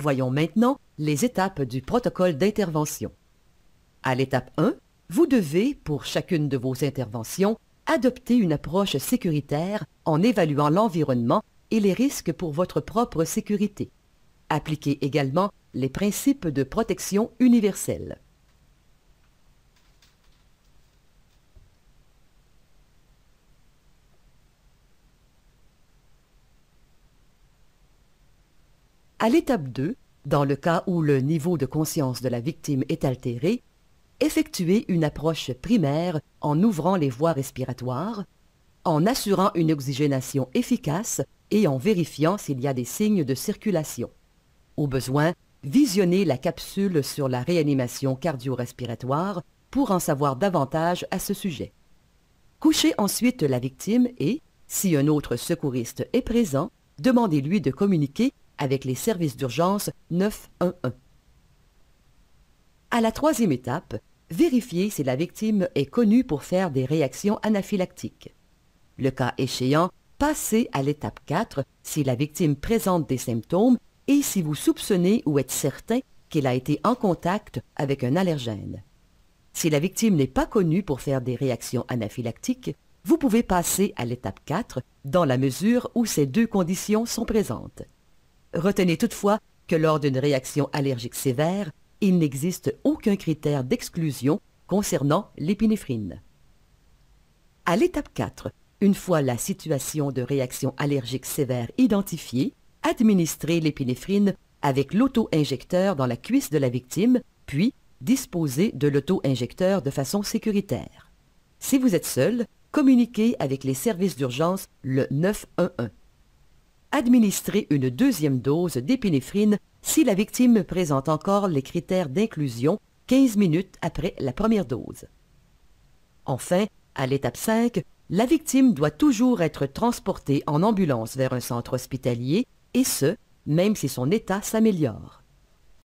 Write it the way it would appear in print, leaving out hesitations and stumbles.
Voyons maintenant les étapes du protocole d'intervention. À l'étape 1, vous devez, pour chacune de vos interventions, adopter une approche sécuritaire en évaluant l'environnement et les risques pour votre propre sécurité. Appliquez également les principes de protection universelle. À l'étape 2, dans le cas où le niveau de conscience de la victime est altéré, effectuez une approche primaire en ouvrant les voies respiratoires, en assurant une oxygénation efficace et en vérifiant s'il y a des signes de circulation. Au besoin, visionnez la capsule sur la réanimation cardio-respiratoire pour en savoir davantage à ce sujet. Couchez ensuite la victime et, si un autre secouriste est présent, demandez-lui de communiquer avec les services d'urgence 911. À la troisième étape, vérifiez si la victime est connue pour faire des réactions anaphylactiques. Le cas échéant, passez à l'étape 4 si la victime présente des symptômes et si vous soupçonnez ou êtes certain qu'elle a été en contact avec un allergène. Si la victime n'est pas connue pour faire des réactions anaphylactiques, vous pouvez passer à l'étape 4 dans la mesure où ces deux conditions sont présentes. Retenez toutefois que lors d'une réaction allergique sévère, il n'existe aucun critère d'exclusion concernant l'épinéphrine. À l'étape 4, une fois la situation de réaction allergique sévère identifiée, administrez l'épinéphrine avec l'auto-injecteur dans la cuisse de la victime, puis disposez de l'auto-injecteur de façon sécuritaire. Si vous êtes seul, communiquez avec les services d'urgence le 911. Administrez une deuxième dose d'épinéphrine si la victime présente encore les critères d'inclusion 15 minutes après la première dose. Enfin, à l'étape 5, la victime doit toujours être transportée en ambulance vers un centre hospitalier, et ce, même si son état s'améliore.